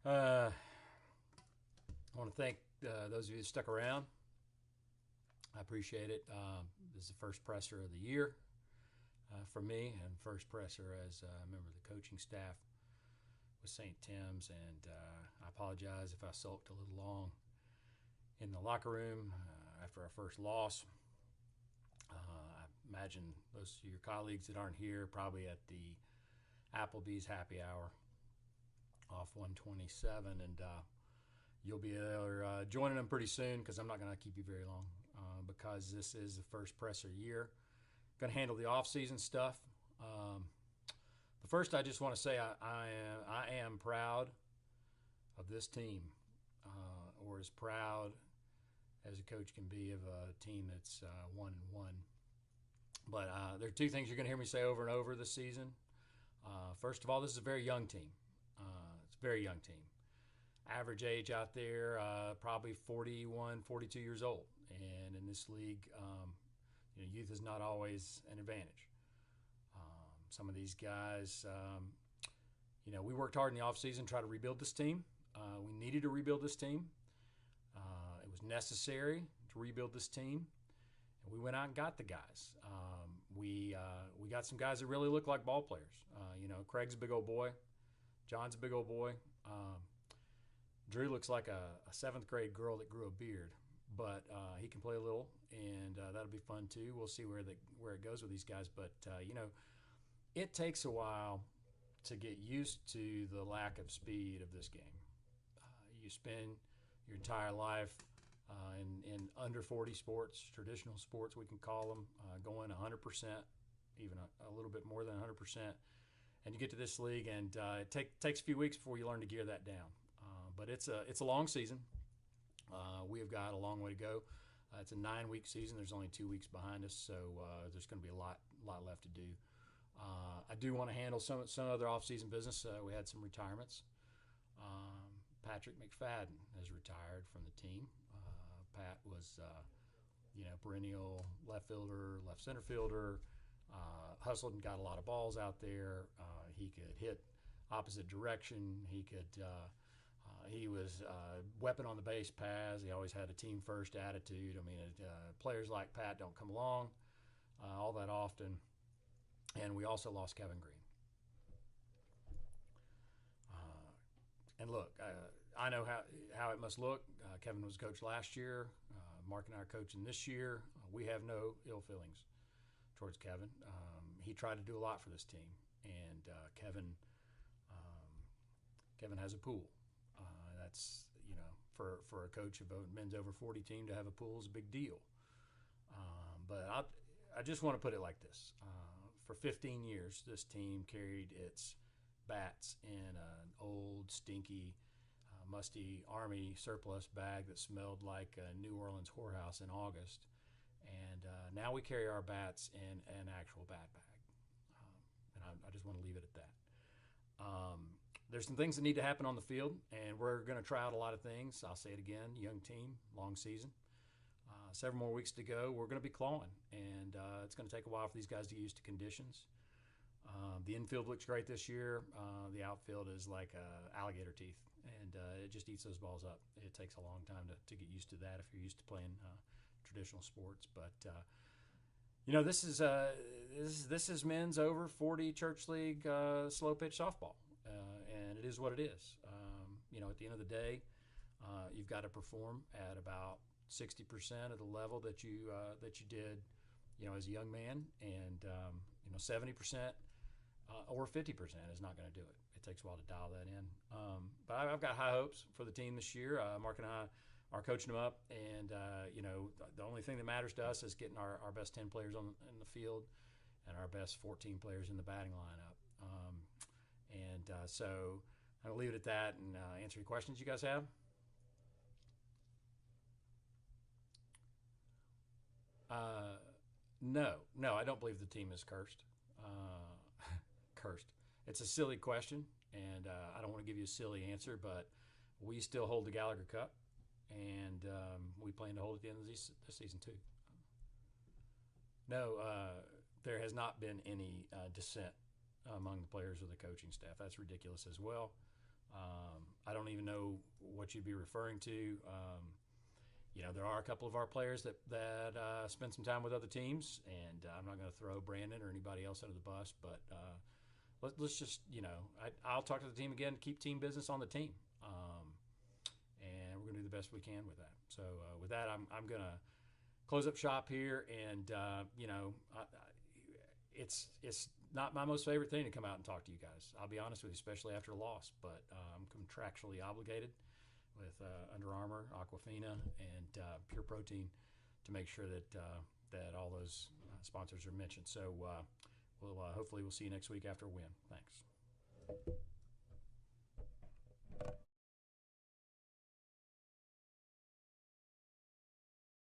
I want to thank those of you who stuck around. I appreciate it. This is the first presser of the year for me, and first presser as a member of the coaching staff with St. Tim's. And I apologize if I sulked a little long in the locker room after our first loss. I imagine those of your colleagues that aren't here probably at the Applebee's happy hour off 127, and you'll be there joining them pretty soon, because I'm not going to keep you very long because this is the first presser year. Going to handle the off-season stuff. But first, I just want to say I am proud of this team, or as proud as a coach can be of a team that's 1-1. But there are two things you're going to hear me say over and over this season. First of all, this is a very young team. It's a very young team. Average age out there, probably 41, 42 years old. And in this league, youth is not always an advantage. Some of these guys, we worked hard in the offseason to try to rebuild this team. We needed to rebuild this team. It was necessary to rebuild this team. And we went out and got the guys. We got some guys that really look like ball players. Craig's a big old boy. John's a big old boy. Drew looks like a seventh grade girl that grew a beard, but he can play a little, and that'll be fun too. We'll see where it goes with these guys, but it takes a while to get used to the lack of speed of this game. You spend your entire life in under 40 sports, traditional sports we can call them, going 100%, even a little bit more than 100%, and you get to this league, and it takes a few weeks before you learn to gear that down. But it's a long season. We have got a long way to go. It's a 9-week season. There's only 2 weeks behind us, so there's going to be a lot left to do. I do want to handle some other off-season business. We had some retirements. Patrick McFadden has retired from the team. Pat was, perennial left fielder, left center fielder. Hustled and got a lot of balls out there. He could hit opposite direction. He was weapon on the base paths. He always had a team first attitude. I mean, players like Pat don't come along all that often. And we also lost Kevin Green. And look, I know how it must look. Kevin was coach last year. Mark and I are coaching this year. We have no ill feelings towards Kevin. He tried to do a lot for this team, and Kevin has a pool. That's for a coach of a men's over 40 team to have a pool is a big deal. But I just want to put it like this: for 15 years, this team carried its bats in an old, stinky, musty Army surplus bag that smelled like a New Orleans whorehouse in August. And now we carry our bats in an actual bat bag. And I just want to leave it at that. There's some things that need to happen on the field, and we're going to try out a lot of things. I'll say it again, young team, long season. Several more weeks to go. We're going to be clawing, and it's going to take a while for these guys to get used to conditions. The infield looks great this year. The outfield is like alligator teeth, and it just eats those balls up. It takes a long time to get used to that if you're used to playing traditional sports. But this is men's over 40 church league slow pitch softball, and it is what it is. At the end of the day, you've got to perform at about 60% of the level that you did, as a young man, and 70% or 50% is not going to do it. It takes a while to dial that in. But I've got high hopes for the team this year. Mark and I are coaching them up, and the only thing that matters to us is getting our best 10 players in the field and our best 14 players in the batting lineup. So I'll leave it at that and answer any questions you guys have. No, I don't believe the team is cursed. Cursed. It's a silly question, and I don't want to give you a silly answer, but we still hold the Gallagher Cup, and we plan to hold it at the end of this season too. No, there has not been any dissent among the players or the coaching staff. That's ridiculous as well. I don't even know what you'd be referring to. There are a couple of our players that spend some time with other teams, and I'm not going to throw Brandon or anybody else under the bus, but let's just, I'll talk to the team again, keep team business on the team, and we're going to do the best we can with that. So with that, I'm going to close up shop here, and it's not my most favorite thing to come out and talk to you guys. I'll be honest with you, especially after a loss, but I'm contractually obligated with Under Armour, Aquafina, and Pure Protein to make sure that all those sponsors are mentioned. So hopefully we'll see you next week after a win. Thanks.